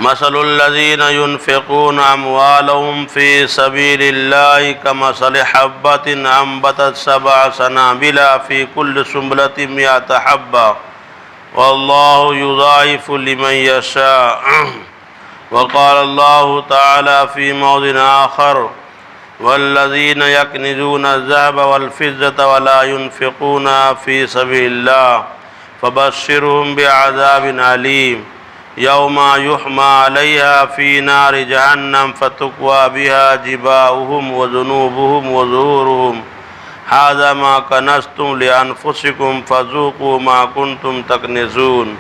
مثل الذين ينفقون أموالهم في سبيل الله كمثل حبة أنبتت 7 سنابل في كل سنبلة 100 حبة والله يضاعف لمن يشاء. وقال الله تعالى في موضع آخر والذين يكنزون الذهب والفضة ولا ينفقونها في سبيل الله فبشرهم بعذاب أليم يوم يحمى عليها في نار جهنم فتكوى بها جباههم وجنوبهم وظهورهم هذا ما كنزتم لأنفسكم فذوقوا ما كنتم تكنزون.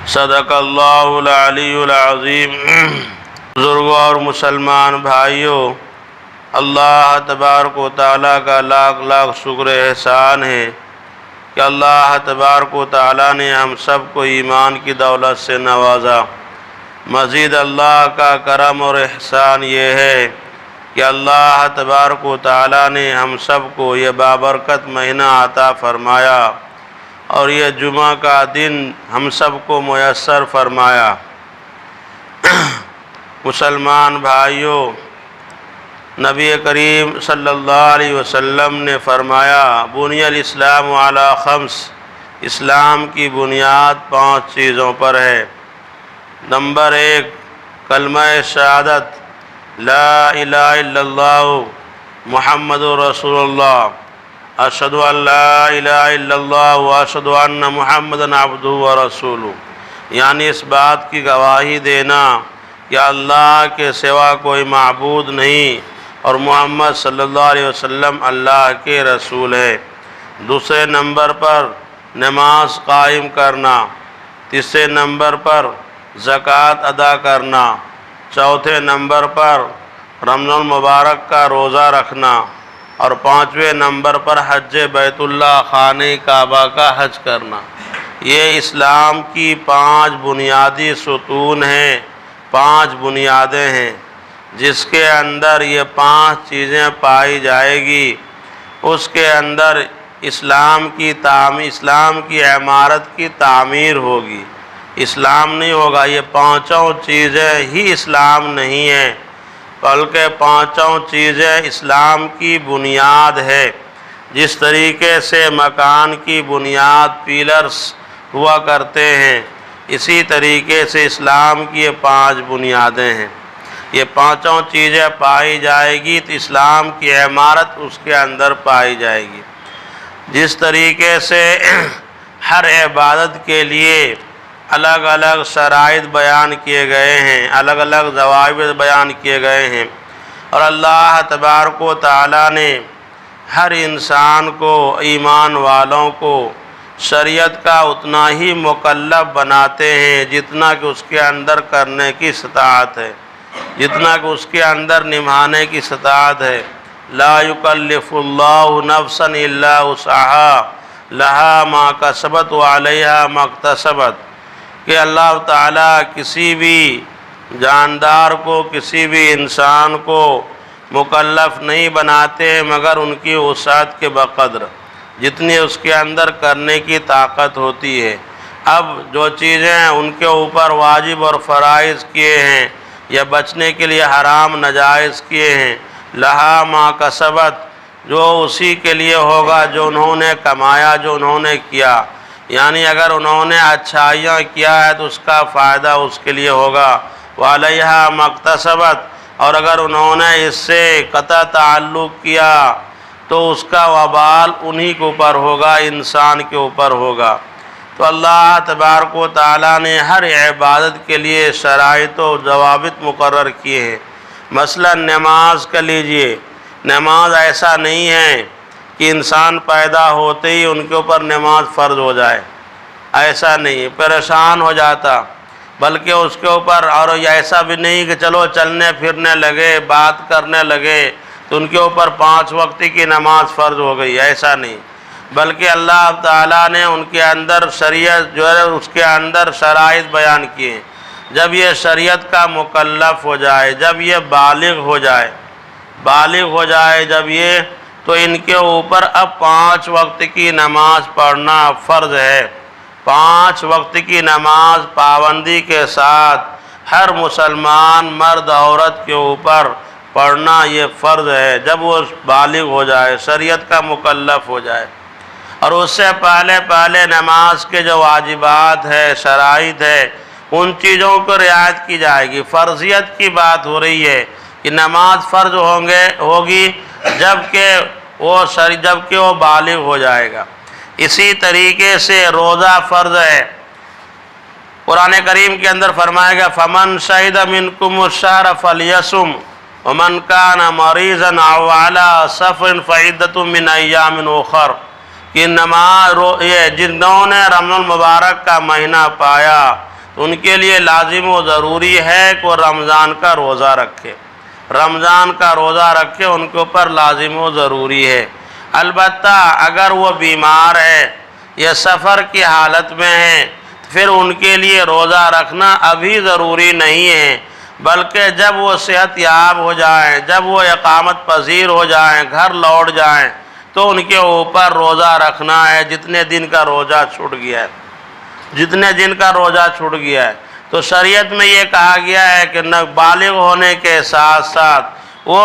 صدق اللہ العلی العظیم. بزرگوں اور مسلمان بھائیوں، اللہ تبارک و تعالیٰ کا لاکھ لاکھ شکر احسان ہے کہ اللہ تبارک و تعالیٰ نے ہم سب کو ایمان کی دولت سے نوازا. مزید اللہ کا کرم اور احسان یہ ہے کہ اللہ تبارک و تعالیٰ نے ہم سب کو یہ بابرکت مہینہ عطا فرمایا اور یہ جمعہ کا دن ہم سب کو میسر فرمایا. مسلمان بھائیوں، نبی کریم صلی اللہ علیہ وسلم نے فرمایا بنی الاسلام علی 5، اسلام کی بنیاد 5 چیزوں پر ہے. نمبر 1 کلمہ شہادت لا الہ الا اللہ محمد رسول اللہ، اشہد ان لا الہ الا اللہ واشہد ان محمدًا عبدہ ورسولہ، یعنی اس بات کی گواہی دینا کہ اللہ کے سوا کوئی معبود نہیں اور محمد صلی اللہ علیہ وسلم اللہ کے رسول ہے. دوسرے نمبر پر نماز قائم کرنا، تیسرے نمبر پر زکوٰۃ ادا کرنا، چوتھے نمبر پر رمضان المبارک کا روزہ رکھنا اور 5ویں نمبر پر حج بیت اللہ خانہ کعبہ کا حج کرنا. یہ اسلام کی 5 بنیادی ستون ہیں، 5 بنیادیں ہیں. جس کے اندر یہ 5 چیزیں پائی جائے گی اس کے اندر اسلام کی عمارت کی تعمیر ہوگی. اسلام نہیں ہوگا. یہ 5 چیزیں ہی اسلام نہیں ہیں بلکہ 5 چیزیں اسلام کی بنیاد ہے. جس طریقے سے مکان کی بنیاد پیلرز ہوا کرتے ہیں، اسی طریقے سے اسلام کی یہ 5 بنیادیں ہیں. یہ 5 چیزیں پائی جائے گی تو اسلام کی عمارت اس کے اندر پائی جائے گی. جس طریقے سے ہر عبادت کے لیے الگ الگ شرائط بیان کیے گئے ہیں، الگ الگ ضوابط بیان کیے گئے ہیں، اور اللہ تبارک و تعالیٰ نے ہر انسان کو، ایمان والوں کو شریعت کا اتنا ہی مکلف بناتے ہیں جتنا کہ اس کے اندر کرنے کی استطاعت ہے، جتنا کہ اس کے اندر نبھانے کی استطاعت ہے. لا یکلف اللہ نفسا الا وسعها لہا ما کسبت وعلیہا ما اکتسبت، کہ اللہ تعالیٰ کسی بھی جاندار کو، کسی بھی انسان کو مکلف نہیں بناتے مگر ان کی وسعت کے بقدر، جتنی اس کے اندر کرنے کی طاقت ہوتی ہے. اب جو چیزیں ان کے اوپر واجب اور فرائض کیے ہیں یا بچنے کے لیے حرام نجائز کیے ہیں، لہا ما کسبت، جو اسی کے لیے ہوگا جو انہوں نے کمایا، جو انہوں نے کیا. یعنی اگر انہوں نے اچھائیاں کیا ہے تو اس کا فائدہ اس کے لیے ہوگا. وعلیہا ما اکتسبت، اور اگر انہوں نے اس سے قطع تعلق کیا تو اس کا وبال انہی کے اوپر ہوگا، انسان کے اوپر ہوگا. تو اللہ تبارک و تعالیٰ نے ہر عبادت کے لیے شرائط و ضوابط مقرر کیے ہیں. مثلا نماز کا لیجئے، نماز ایسا نہیں ہے کہ انسان پیدا ہوتے ہی ان کے اوپر نماز فرض ہو جائے، ایسا نہیں، پریشان ہو جاتا. بلکہ اس کے اوپر اور ایسا بھی نہیں کہ چلو چلنے پھرنے لگے، بات کرنے لگے تو ان کے اوپر 5 وقت کی نماز فرض ہو گئی، ایسا نہیں. بلکہ اللہ تعالیٰ نے ان کے اندر شریعت جو ہے اس کے اندر شرائط بیان کیے. جب یہ شریعت کا مکلف ہو جائے، جب یہ بالغ ہو جائے جب یہ، تو ان کے اوپر اب 5 وقت کی نماز پڑھنا فرض ہے. 5 وقت کی نماز پابندی کے ساتھ ہر مسلمان مرد عورت کے اوپر پڑھنا یہ فرض ہے جب وہ بالغ ہو جائے، شریعت کا مکلف ہو جائے۔ اور اس سے پہلے نماز کے جو واجبات ہے، شرائط ہے، ان چیزوں کو رعایت کی جائے گی۔ فرضیت کی بات ہو رہی ہے کہ نماز فرض ہوگی جبکہ وہ بالغ ہو جائے گا۔ اسی طریقے سے روزہ فرض ہے۔ قرآن کریم کے اندر فرمایا گیا فَمَنْ شَهِدَ مِنْكُمُ الشَّهْرَ فَلْيَصُمْ وَمَنْ كَانَ مَرِيضًا أَوْ عَلَىٰ سَفَرٍ فَعِدَّةٌ مِّنْ أَيَّامٍ أُخَرَ کہ جنہوں نے رمضان المبارک کا مہینہ پایا تو ان کے لیے لازم و ضروری ہے کہ وہ رمضان کا روزہ رکھے، رمضان کا روزہ رکھے، ان کے اوپر لازم و ضروری ہے۔ البتہ اگر وہ بیمار ہے یا سفر کی حالت میں ہے پھر ان کے لیے روزہ رکھنا ابھی ضروری نہیں ہے، بلکہ جب وہ صحت یاب ہو جائیں، جب وہ اقامت پذیر ہو جائیں، گھر لوٹ جائیں تو ان کے اوپر روزہ رکھنا ہے جتنے دن کا روزہ چھوٹ گیا ہے، جتنے دن کا روزہ چھوٹ گیا ہے۔ تو شریعت میں یہ کہا گیا ہے کہ بالغ ہونے کے ساتھ ساتھ وہ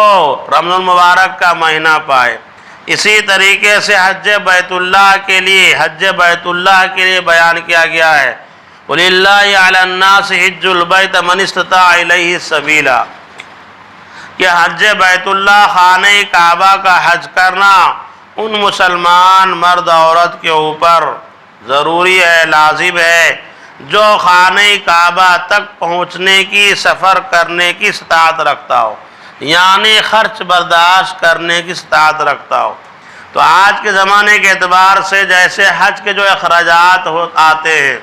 رمضان المبارک کا مہینہ پائے۔ اسی طریقے سے حج بیت اللہ کے لیے بیان کیا گیا ہے وَلِلَّهِ عَلَى النَّاسِ حِجُّ الْبَيْتِ مَنِ اسْتَطَاعَ إِلَيْهِ سَبِيلًا کہ حج بیت اللہ خانہ کعبہ کا حج کرنا ان مسلمان مرد عورت کے اوپر ضروری ہے، لازم ہے جو خانہ کعبہ تک پہنچنے کی، سفر کرنے کی استطاعت رکھتا ہو، یعنی خرچ برداشت کرنے کی استطاعت رکھتا ہو۔ تو آج کے زمانے کے اعتبار سے جیسے حج کے جو اخراجات آتے ہیں،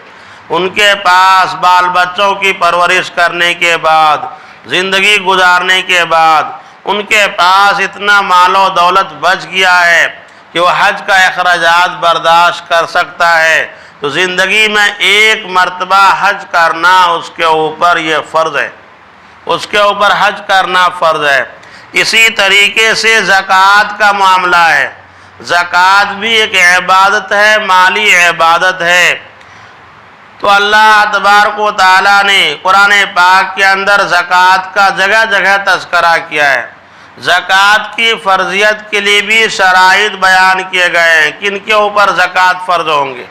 ان کے پاس بال بچوں کی پرورش کرنے کے بعد، زندگی گزارنے کے بعد ان کے پاس اتنا مال و دولت بچ گیا ہے کہ وہ حج کا اخراجات برداشت کر سکتا ہے، تو زندگی میں ایک مرتبہ حج کرنا اس کے اوپر یہ فرض ہے، اس کے اوپر حج کرنا فرض ہے۔ اسی طریقے سے زکوٰۃ کا معاملہ ہے، زکوٰۃ بھی ایک عبادت ہے، مالی عبادت ہے۔ تو اللہ تبارک و تعالیٰ نے قرآن پاک کے اندر زکوٰۃ کا جگہ جگہ تذکرہ کیا ہے۔ زکوٰۃ کی فرضیت کے لیے بھی شرائط بیان کیے گئے ہیں، کن کے اوپر زکوٰۃ فرض ہوں گے،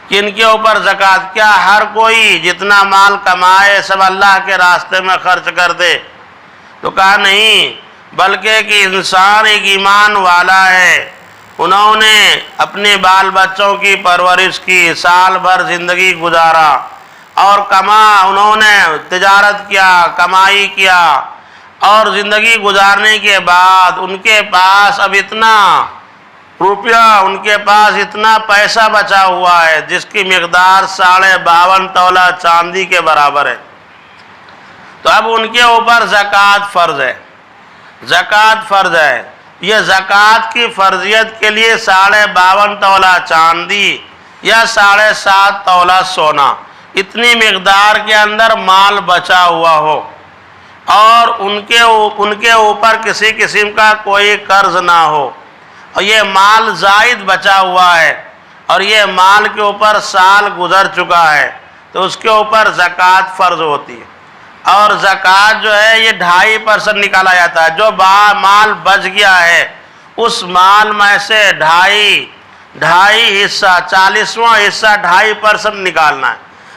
کن کے اوپر زکوٰۃ، کیا ہر کوئی جتنا مال کمائے سب اللہ کے راستے میں خرچ کر دے؟ تو کہا نہیں، بلکہ کہ انسان ایک ایمان والا ہے، انہوں نے اپنے بال بچوں کی پرورش کی، سال بھر زندگی گزارا اور انہوں نے تجارت کیا، کمائی کیا، اور زندگی گزارنے کے بعد ان کے پاس اب اتنا روپیہ، ان کے پاس اتنا پیسہ بچا ہوا ہے جس کی مقدار 52.5 تولہ چاندی کے برابر ہے، تو اب ان کے اوپر زکوٰۃ فرض ہے، زکوٰۃ فرض ہے۔ یہ زکوٰۃ کی فرضیت کے لیے 52.5 تولہ چاندی یا 7.5 تولہ سونا، اتنی مقدار کے اندر مال بچا ہوا ہو اور ان کے اوپر کسی قسم کا کوئی قرض نہ ہو، اور یہ مال زائد بچا ہوا ہے اور یہ مال کے اوپر سال گزر چکا ہے تو اس کے اوپر زکوٰۃ فرض ہوتی ہے۔ اور زکوٰۃ جو ہے یہ 2.5% نکالا جاتا ہے، جو مال بچ گیا ہے اس مال میں سے ڈھائی حصہ، 40واں حصہ 2.5% نکالنا ہے،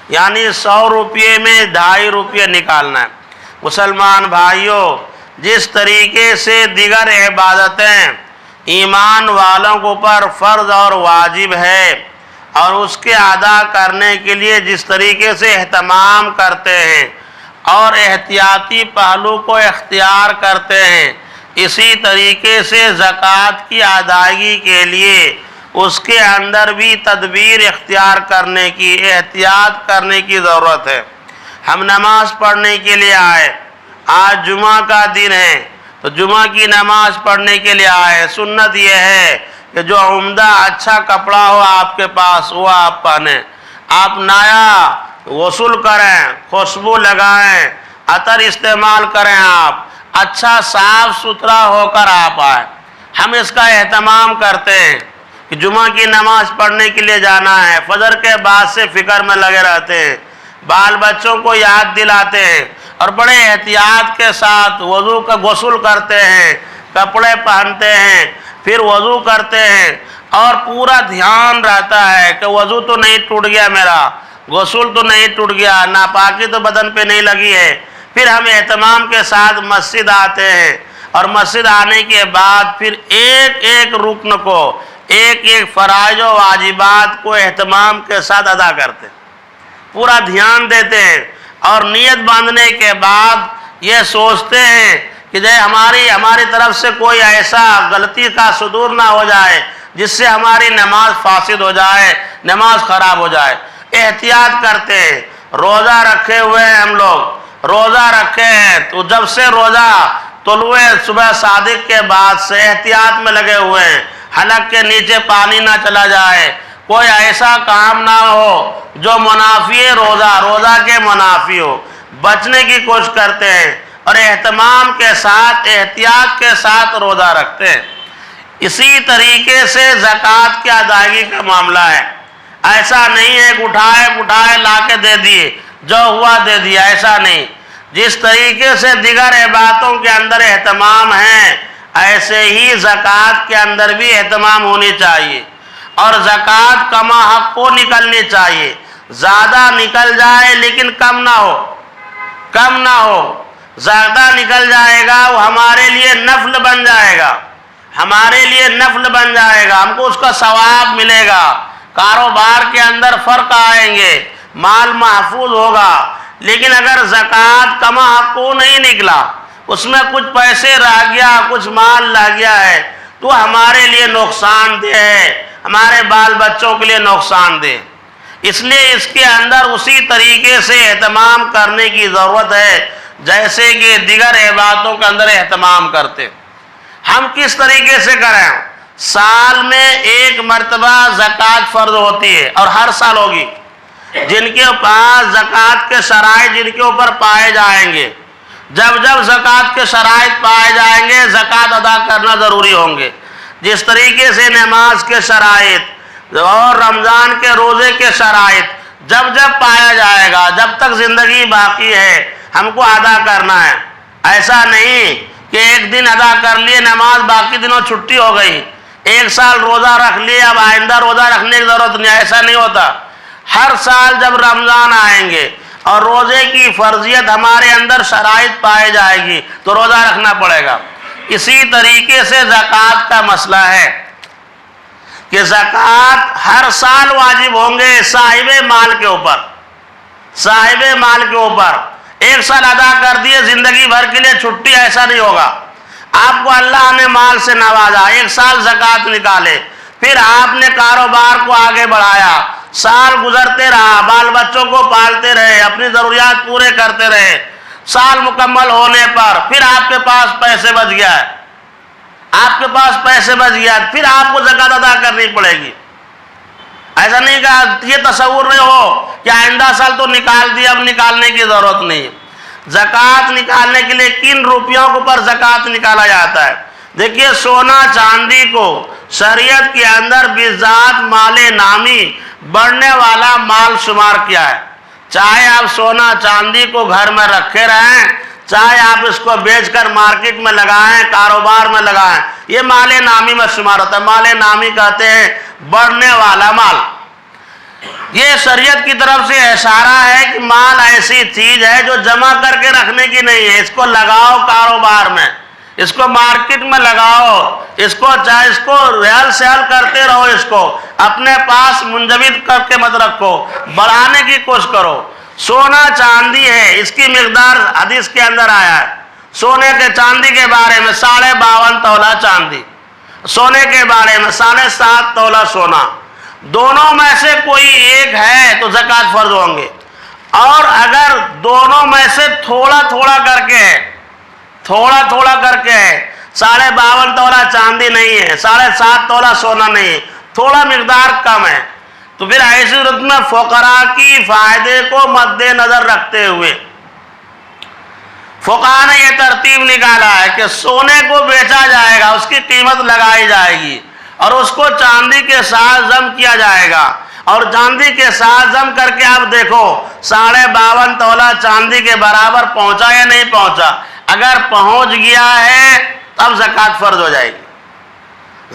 یعنی 100 روپے میں 2.5 روپے نکالنا ہے۔ مسلمان بھائیوں، جس طریقے سے دیگر عبادتیں ایمان والوں کے اوپر فرض اور واجب ہے اور اس کے ادا کرنے کے لیے جس طریقے سے اہتمام کرتے ہیں اور احتیاطی پہلو کو اختیار کرتے ہیں، اسی طریقے سے زکوٰۃ کی ادائیگی کے لیے اس کے اندر بھی تدبیر اختیار کرنے کی، احتیاط کرنے کی ضرورت ہے۔ ہم نماز پڑھنے کے لیے آئے، آج جمعہ کا دن ہے تو جمعہ کی نماز پڑھنے کے لیے آئے، سنت یہ ہے کہ جو عمدہ اچھا کپڑا ہو آپ کے پاس وہ آپ پہنیں، آپ نیا غسل کریں، خوشبو لگائیں، عطر استعمال کریں، آپ اچھا صاف ستھرا ہو کر آپ آئیں۔ ہم اس کا اہتمام کرتے ہیں کہ جمعہ کی نماز پڑھنے کے لیے جانا ہے، فجر کے بعد سے فکر میں لگے رہتے ہیں، بال بچوں کو یاد دلاتے ہیں اور بڑے احتیاط کے ساتھ وضو کا غسل کرتے ہیں، کپڑے پہنتے ہیں، پھر وضو کرتے ہیں اور پورا دھیان رہتا ہے کہ وضو تو نہیں ٹوٹ گیا میرا، غسل تو نہیں ٹوٹ گیا، ناپاکی تو بدن پہ نہیں لگی ہے۔ پھر ہم اہتمام کے ساتھ مسجد آتے ہیں اور مسجد آنے کے بعد پھر ایک ایک رکن کو، ایک ایک فرائض و واجبات کو اہتمام کے ساتھ ادا کرتے ہیں، پورا دھیان دیتے ہیں اور نیت باندھنے کے بعد یہ سوچتے ہیں کہ ہماری طرف سے کوئی ایسا غلطی کا صدور نہ ہو جائے جس سے ہماری نماز فاسد ہو جائے، نماز خراب ہو جائے، احتیاط کرتے ہیں۔ روزہ رکھے ہوئے ہیں ہم لوگ، روزہ رکھے ہیں تو جب سے روزہ طلوع صبح صادق کے بعد سے احتیاط میں لگے ہوئے ہیں، حلق کے نیچے پانی نہ چلا جائے، کوئی ایسا کام نہ ہو جو منافی روزہ کے منافی ہو، بچنے کی کوشش کرتے ہیں اور اہتمام کے ساتھ، احتیاط کے ساتھ روزہ رکھتے ہیں۔ اسی طریقے سے زکوٰۃ کی ادائیگی کا معاملہ ہے، ایسا نہیں ہے کہ اٹھائے لا کے دے دیے، جو ہوا دے دیا، ایسا نہیں۔ جس طریقے سے دیگر عبادتوں کے اندر اہتمام ہے، ایسے ہی زکوٰۃ کے اندر بھی اہتمام ہونی چاہیے اور زکوٰۃ کما حق کو نکلنی چاہیے، زیادہ نکل جائے لیکن کم نہ ہو، زیادہ نکل جائے گا وہ ہمارے لیے نفل بن جائے گا، ہم کو اس کا ثواب ملے گا، کاروبار کے اندر فرق آئیں گے، مال محفوظ ہوگا۔ لیکن اگر زکوٰۃ کما حق کو نہیں نکلا، اس میں کچھ پیسے رہ گیا، کچھ مال رہ گیا ہے، تو ہمارے لیے نقصان دہ ہے، ہمارے بال بچوں کے لیے نقصان دہ۔ اس لیے اس کے اندر اسی طریقے سے اہتمام کرنے کی ضرورت ہے جیسے کہ دیگر عبادتوں کے اندر اہتمام کرتے۔ ہم کس طریقے سے کریں؟ سال میں ایک مرتبہ زکوٰۃ فرض ہوتی ہے اور ہر سال ہوگی۔ جن کے پاس زکوٰۃ کے شرائط جن کے اوپر پائے جائیں گے، جب زکوٰۃ کے شرائط پائے جائیں گے، زکوٰۃ ادا کرنا ضروری ہوں گے۔ جس طریقے سے نماز کے شرائط اور رمضان کے روزے کے شرائط جب پایا جائے گا، جب تک زندگی باقی ہے ہم کو ادا کرنا ہے۔ ایسا نہیں کہ ایک دن ادا کر لیے، نماز باقی دنوں چھٹی ہو گئی، ایک سال روزہ رکھ لیے، اب آئندہ روزہ رکھنے کی ضرورت نہیں، ایسا نہیں ہوتا۔ ہر سال جب رمضان آئیں گے اور روزے کی فرضیت ہمارے اندر شرائط پائے جائے گی تو روزہ رکھنا پڑے گا۔ اسی طریقے سے زکوٰۃ کا مسئلہ ہے کہ زکوٰۃ ہر سال واجب ہوں گے صاحب مال کے اوپر۔ ایک سال ادا کر دیے، زندگی بھر کے لیے چھٹی، ایسا نہیں ہوگا۔ آپ کو اللہ نے مال سے نوازا، ایک سال زکوٰۃ نکالے، پھر آپ نے کاروبار کو آگے بڑھایا، سال گزرتے رہا، بال بچوں کو پالتے رہے، اپنی ضروریات پورے کرتے رہے، سال مکمل ہونے پر پھر آپ کے پاس پیسے بچ گیا ہے، پھر آپ کو زکوٰۃ ادا کرنی پڑے گی۔ ایسا نہیں کہ یہ تصور نہیں ہو کہ آئندہ سال تو نکال دیا، اب نکالنے کی ضرورت نہیں۔ زکوٰۃ نکالنے کے لیے کن روپیوں کے اوپر زکوٰۃ نکالا جاتا ہے؟ دیکھیے، سونا چاندی کو شریعت کے اندر بذات مال نامی بڑھنے والا مال شمار کیا ہے۔ چاہے آپ سونا چاندی کو گھر میں رکھے رہیں، چاہے آپ اس کو بیچ کر مارکیٹ میں لگائیں، کاروبار میں لگائیں، یہ مال نامی میں شمار ہوتا ہے۔ مال نامی کہتے ہیں بڑھنے والا مال۔ یہ شریعت کی طرف سے اشارہ ہے کہ مال ایسی چیز ہے جو جمع کر کے رکھنے کی نہیں ہے، اس کو لگاؤ کاروبار میں، اس کو مارکیٹ میں لگاؤ، اس کو ریال سیل کرتے رہو، اس کو اپنے پاس منجمد کر کے مت رکھو، بڑھانے کی کوشش کرو۔ سونا چاندی ہے، اس کی مقدار حدیث کے اندر آیا ہے۔ سونے کے چاندی کے بارے میں 52.5 تولہ چاندی، سونے کے بارے میں 7.5 تولہ سونا، دونوں میں سے کوئی ایک ہے تو زکوٰۃ فرض ہوں گے۔ اور اگر دونوں میں سے تھوڑا تھوڑا کر کے 52.5 تولہ چاندی نہیں ہے، 7.5 تولہ سونا نہیں ہے، تھوڑا مقدار کم ہے، تو پھر ایسی صورت میں فقراء کی فائدے کو مد نظر رکھتے ہوئے فقہاء نے یہ ترتیب نکالا ہے کہ سونے کو بیچا جائے گا، اس کی قیمت لگائی جائے گی، اور اس کو چاندی کے ساتھ ضم کیا جائے گا، اور چاندی کے ساتھ ضم کر کے آپ دیکھو 52.5 تولہ چاندی کے برابر پہنچا یا نہیں پہنچا۔ اگر پہنچ گیا ہے تب زکوٰۃ فرض ہو جائے گی،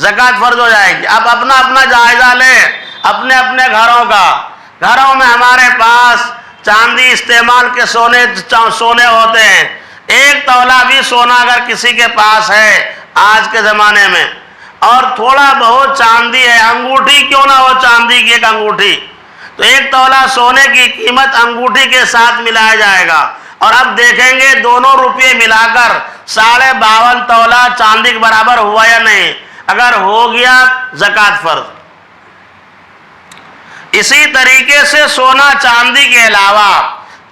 زکوٰۃ فرض ہو جائے گی۔ اب اپنا اپنا جائزہ لیں اپنے اپنے گھروں کا۔ گھروں میں ہمارے پاس چاندی استعمال کے سونے ہوتے ہیں، 1 تولہ بھی سونا اگر کسی کے پاس ہے آج کے زمانے میں، اور تھوڑا بہت چاندی ہے، انگوٹھی کیوں نہ ہو چاندی کی ایک انگوٹھی، تو 1 تولہ سونے کی قیمت انگوٹھی کے ساتھ ملایا جائے گا، اور اب دیکھیں گے دونوں روپے ملا کر 52.5 تولہ چاندی کے برابر ہوا یا نہیں۔ اگر ہو گیا زکوٰۃ فرض۔ اسی طریقے سے سونا چاندی کے علاوہ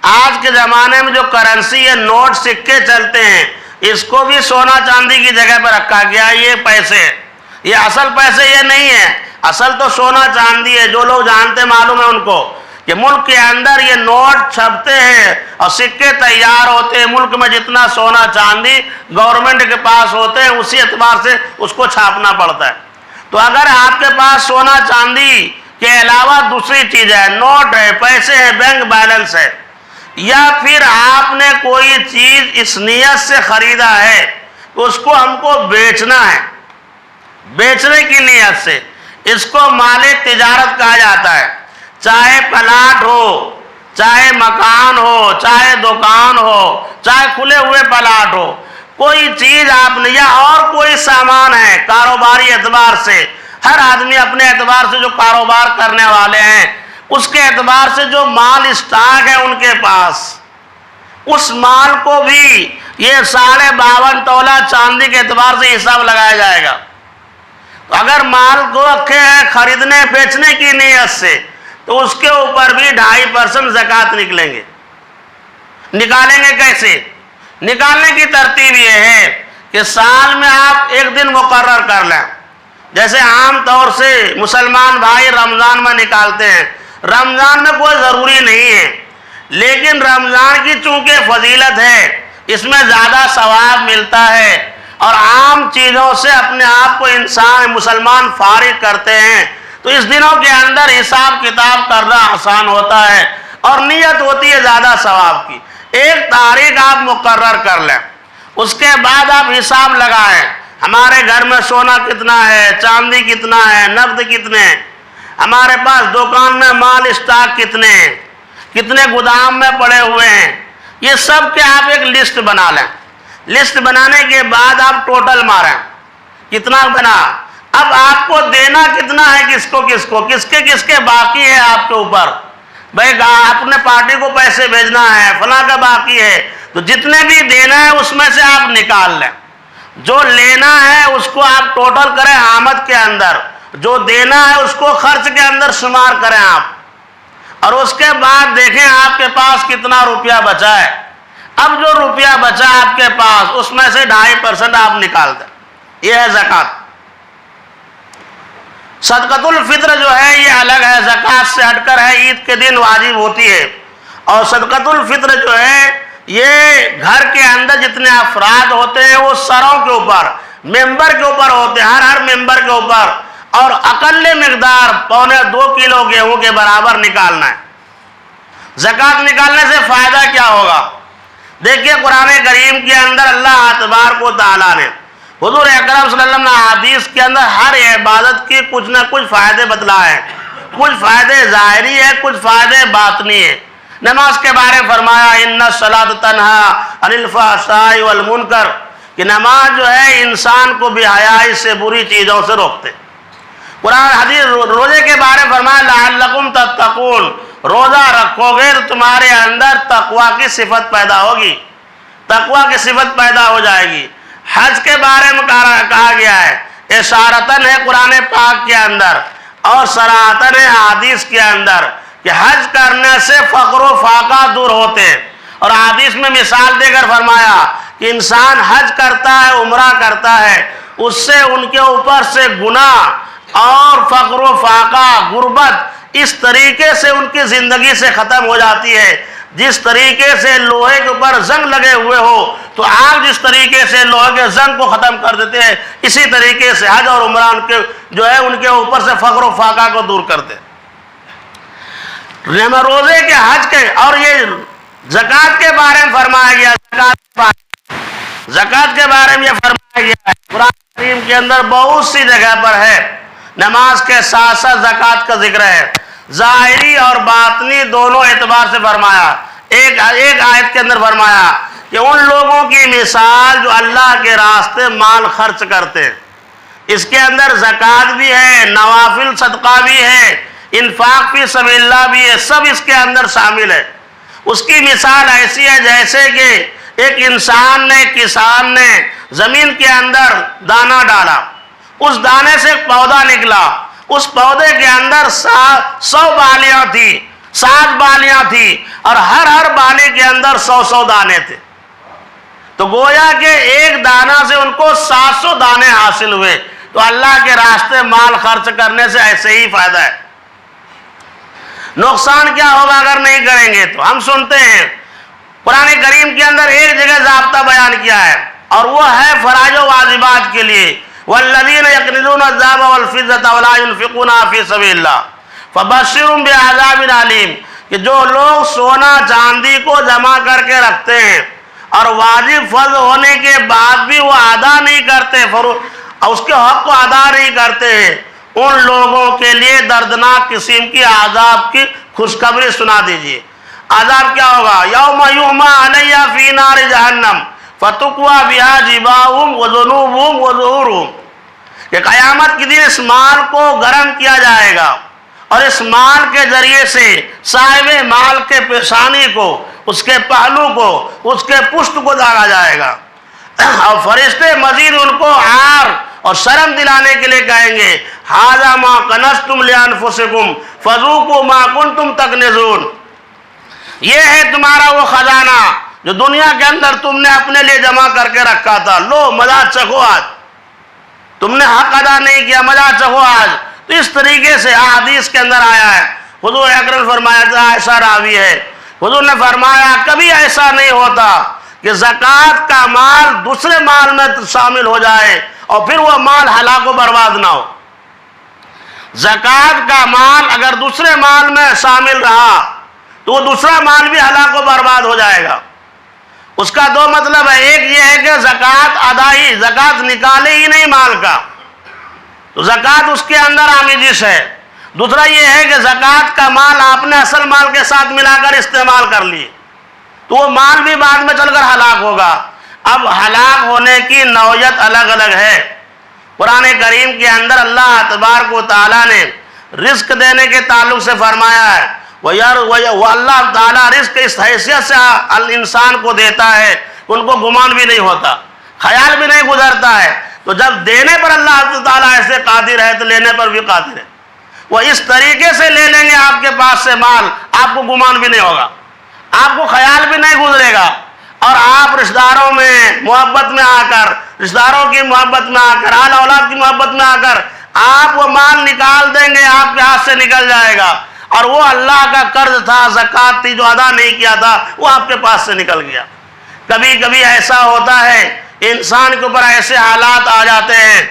آج کے زمانے میں جو کرنسی ہے، نوٹ سکے چلتے ہیں، اس کو بھی سونا چاندی کی جگہ پر رکھا گیا۔ یہ پیسے، یہ اصل پیسے یہ نہیں ہے، اصل تو سونا چاندی ہے۔ جو لوگ جانتے معلوم ہے ان کو کہ ملک کے اندر یہ نوٹ چھپتے ہیں اور سکے تیار ہوتے ہیں، ملک میں جتنا سونا چاندی گورنمنٹ کے پاس ہوتے ہیں اسی اعتبار سے اس کو چھاپنا پڑتا ہے۔ تو اگر آپ کے پاس سونا چاندی کے علاوہ دوسری چیز ہے، نوٹ ہے، پیسے ہیں، بینک بیلنس ہے، یا پھر آپ نے کوئی چیز اس نیت سے خریدا ہے تو اس کو ہم کو بیچنا ہے، بیچنے کی نیت سے، اس کو مال تجارت کہا جاتا ہے۔ چاہے پلاٹ ہو، چاہے مکان ہو، چاہے دکان ہو، چاہے کھلے ہوئے پلاٹ ہو، کوئی چیز آپ نے، یا اور کوئی سامان ہے کاروباری اعتبار سے، ہر آدمی اپنے اعتبار سے جو کاروبار کرنے والے ہیں اس کے اعتبار سے جو مال اسٹاک ہے ان کے پاس، اس مال کو بھی یہ 52.5 تولہ چاندی کے اعتبار سے حساب لگایا جائے گا۔ تو اگر مال کو رکھے ہیں خریدنے بیچنے کی نیت سے تو اس کے اوپر بھی 2.5% زکوٰۃ نکلیں گے۔ نکالیں گے کیسے؟ نکالنے کی ترتیب یہ ہے کہ سال میں آپ ایک دن مقرر کر لیں، جیسے عام طور سے مسلمان بھائی رمضان میں نکالتے ہیں۔ رمضان میں کوئی ضروری نہیں ہے، لیکن رمضان کی چونکہ فضیلت ہے، اس میں زیادہ ثواب ملتا ہے، اور عام چیزوں سے اپنے آپ کو انسان مسلمان فارغ کرتے ہیں، تو اس دنوں کے اندر حساب کتاب کرنا آسان ہوتا ہے، اور نیت ہوتی ہے زیادہ ثواب کی۔ ایک تاریخ آپ مقرر کر لیں، اس کے بعد آپ حساب لگائیں، ہمارے گھر میں سونا کتنا ہے، چاندی کتنا ہے، نقد کتنے ہیں، ہمارے پاس دکان میں مال اسٹاک کتنے ہیں، کتنے گودام میں پڑے ہوئے ہیں، یہ سب کے آپ ایک لسٹ بنا لیں۔ لسٹ بنانے کے بعد آپ ٹوٹل ماریں کتنا بنا، اب آپ کو دینا کتنا ہے، کس کو کس کے باقی ہے آپ کے اوپر، بھائی اپنے پارٹی کو پیسے بھیجنا ہے، فلاں کا باقی ہے، تو جتنے بھی دینا ہے اس میں سے آپ نکال لیں۔ جو لینا ہے اس کو آپ ٹوٹل کریں آمد کے اندر، جو دینا ہے اس کو خرچ کے اندر شمار کریں آپ، اور اس کے بعد دیکھیں آپ کے پاس کتنا روپیہ بچا ہے۔ اب جو روپیہ بچا آپ کے پاس اس میں سے 2.5% آپ نکال دیں، یہ ہے زکوٰۃ۔ صدقۃ الفطر جو ہے یہ الگ ہے، زکوٰۃ سے ہٹ کر ہے، عید کے دن واجب ہوتی ہے، اور صدقۃ الفطر جو ہے یہ گھر کے اندر جتنے افراد ہوتے ہیں وہ سروں کے اوپر، ممبر کے اوپر ہوتے ہیں، ہر ممبر کے اوپر، اور اقل مقدار 1.25 کلو گیہوں کے برابر نکالنا ہے۔ زکوٰۃ نکالنے سے فائدہ کیا ہوگا؟ دیکھیے قرآن کریم کے اندر اللہ تبارک و تعالیٰ نے حضور اکرم صلی اللہ علیہ وسلم نے حدیث کے اندر ہر عبادت کی کچھ نہ کچھ فائدے بتلائے ہیں، کچھ فائدے ظاہری ہے، کچھ فائدے باطنی ہے۔ نماز کے بارے میں فرمایا ان الصلاۃ تنہی عن الفحشاء والمنکر، کہ نماز جو ہے انسان کو بے حیائی سے، بری چیزوں سے روکتے۔ قرآن حدیث روزے کے بارے میں فرمایا لعلکم تتقون، روزہ رکھو گے تو تمہارے اندر تقوی کی صفت پیدا ہوگی، تقوی کی صفت پیدا ہو جائے گی۔ حج کے بارے میں کہا گیا ہے، اشارتاً ہے قرآن پاک کے اندر اور صراحتاً ہے حدیث کے اندر، کہ حج کرنے سے فقر و فاقہ دور ہوتے ہیں، اور حدیث میں مثال دے کر فرمایا کہ انسان حج کرتا ہے، عمرہ کرتا ہے، اس سے ان کے اوپر سے گناہ اور فقر و فاقہ، غربت اس طریقے سے ان کی زندگی سے ختم ہو جاتی ہے، جس طریقے سے لوہے کے اوپر زنگ لگے ہوئے ہو تو آگ جس طریقے سے لوہے کے زنگ کو ختم کر دیتے ہیں، اسی طریقے سے حج اور عمرہ ان کے جو ہے ان کے اوپر سے فقر و فاقہ کو دور کر دے۔ روزے کے، حج کے، اور یہ زکوٰۃ کے بارے میں فرمایا گیا، زکوٰۃ کے بارے میں یہ فرمایا گیا ہے قرآن کریم کے اندر بہت سی جگہ پر ہے۔ نماز کے ساتھ ساتھ زکوٰۃ کا ذکر ہے، ظاہری اور باطنی دونوں اعتبار سے فرمایا۔ ایک آیت کے اندر فرمایا کہ ان لوگوں کی مثال جو اللہ کے راستے مال خرچ کرتے ہیں، اس کے اندر زکوٰۃ بھی ہے، نوافل صدقہ بھی ہے، انفاق فی سبیل اللہ بھی ہے، سب اس کے اندر شامل ہے۔ اس کی مثال ایسی ہے جیسے کہ ایک انسان نے، کسان نے زمین کے اندر دانہ ڈالا، اس دانے سے ایک پودا نکلا، اس پودے کے اندر 100 بالیاں تھی، 7 بالیاں تھی، اور ہر بالی کے اندر 100 دانے تھے، تو گویا کہ ایک دانہ سے ان کو 700 دانے حاصل ہوئے۔ تو اللہ کے راستے مال خرچ کرنے سے ایسے ہی فائدہ ہے۔ نقصان کیا ہوگا اگر نہیں کریں گے؟ تو ہم سنتے ہیں قرآن کریم کے اندر ایک جگہ ضابطہ بیان کیا ہے، اور وہ ہے فرائض و واجبات کے لیے، والذین یکنزون الذهب والفضة ولا ينفقونها فی سبیل اللہ فبشرهم بعذاب علیم، کہ جو لوگ سونا چاندی کو جمع کر کے رکھتے ہیں اور واجب فرض ہونے کے بعد بھی وہ ادا نہیں کرتے، اس کے حق کو ادا نہیں کرتے ہیں، ان لوگوں کے لیے دردناک قسم کی عذاب کی خوشخبری سنا دیجیے۔ عذاب کیا ہوگا؟ یوم یحمى علیہ فی نار جہنم فتقوی بہا جباہہم وجنوبہم وظہورہم، کہ قیامت کے دن اس مال کو گرم کیا جائے گا، اور اس مال کے ذریعے سے صاحب مال کے پیشانی کو، اس کے پہلو کو، اس کے پشت کو داغا جائے گا، اور فرشتے مزید ان کو عار اور شرم دلانے کے لیے کہیں گے ھذا ما کنزتم لانفسکم فذوقوا ما کنتم تکنزون، یہ ہے تمہارا وہ خزانہ جو دنیا کے اندر تم نے اپنے لیے جمع کر کے رکھا تھا، لو مزہ چکھو، آج تم نے حق ادا نہیں کیا، مزہ چکھو آج۔ تو اس طریقے سے حدیث کے اندر آیا ہے، حضور اکرم فرمایا تھا، عائشہ راوی ہے، حضور نے فرمایا کبھی ایسا نہیں ہوتا کہ زکوٰۃ کا مال دوسرے مال میں شامل ہو جائے اور پھر وہ مال ہلاک و برباد نہ ہو۔ زکوٰۃ کا مال اگر دوسرے مال میں شامل رہا تو وہ دوسرا مال بھی ہلاک و برباد ہو جائے گا۔ اس کا دو مطلب ہے، ایک یہ ہے کہ زکوٰۃ ادا ہی، زکوٰۃ نکالے ہی نہیں مال کا، تو زکوٰۃ اس کے اندر آمیزش ہے۔ دوسرا یہ ہے کہ زکوٰۃ کا مال آپ نے اصل مال کے ساتھ ملا کر استعمال کر لیے تو وہ مال بھی بعد میں چل کر ہلاک ہوگا۔ اب ہلاک ہونے کی نوعیت الگ الگ ہے۔ قرآن کریم کے اندر اللہ تبارک و تعالیٰ نے رزق دینے کے تعلق سے فرمایا ہے، وہ اللہ تعالیٰ رزق اس حیثیت سے انسان کو دیتا ہے ان کو گمان بھی نہیں ہوتا، خیال بھی نہیں گزرتا ہے۔ تو جب دینے پر اللہ تعالیٰ ایسے قادر ہے تو لینے پر بھی قادر ہے۔ وہ اس طریقے سے لے لیں گے آپ کے پاس سے مال، آپ کو گمان بھی نہیں ہوگا، آپ کو خیال بھی نہیں گزرے گا، اور آپ رشتہ داروں میں محبت میں آ کر، رشتہ داروں کی محبت میں آ کر، اہل اولاد کی محبت میں آ کر آپ وہ مال نکال دیں گے، آپ کے ہاتھ سے نکل جائے گا، اور وہ اللہ کا قرض تھا، زکوٰۃ تھی جو ادا نہیں کیا تھا، وہ آپ کے پاس سے نکل گیا۔ کبھی کبھی ایسا ہوتا ہے انسان کے اوپر ایسے حالات آ جاتے ہیں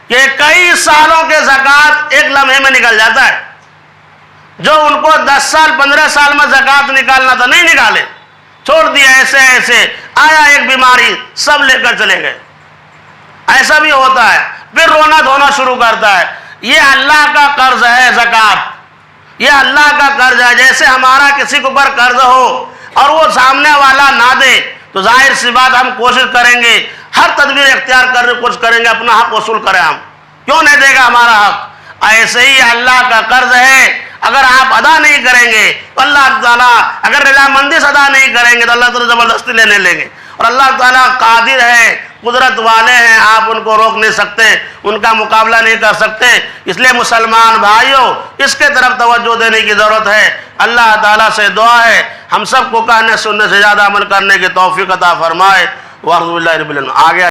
کہ کئی سالوں کے زکوٰۃ ایک لمحے میں نکل جاتا ہے، جو ان کو 10 سال 15 سال میں زکوٰۃ نکالنا تھا نہیں نکالے، چھوڑ دیا ایسے ایسے، آیا ایک بیماری سب لے کر چلے گئے۔ ایسا بھی ہوتا ہے، پھر رونا دھونا شروع کرتا ہے۔ یہ اللہ کا قرض ہے زکوٰۃ، یہ اللہ کا قرض ہے۔ جیسے ہمارا کسی کے اوپر قرض ہو اور وہ سامنے والا نہ دے تو ظاہر سی بات ہم کوشش کریں گے، ہر تدبیر اختیار کرنے کی کوشش کریں گے اپنا حق وصول کریں، ہم کیوں نہیں دے گا ہمارا حق؟ ایسے ہی اللہ کا قرض ہے، اگر آپ ادا نہیں کریں گے تو اللہ تعالیٰ، اگر رضامندی سے ادا نہیں کریں گے تو اللہ تعالیٰ زبردستی لینے لیں گے، اور اللہ تعالیٰ قادر ہے، قدرت والے ہیں، آپ ان کو روک نہیں سکتے، ان کا مقابلہ نہیں کر سکتے۔ اس لیے مسلمان بھائیوں اس کے طرف توجہ دینے کی ضرورت ہے۔ اللہ تعالیٰ سے دعا ہے ہم سب کو کہنے سننے سے زیادہ عمل کرنے کی توفیق عطا فرمائے۔ وَأَعُوذُ بِاللَّهِ رَبِّ الْعَالَمِينَ۔ آگے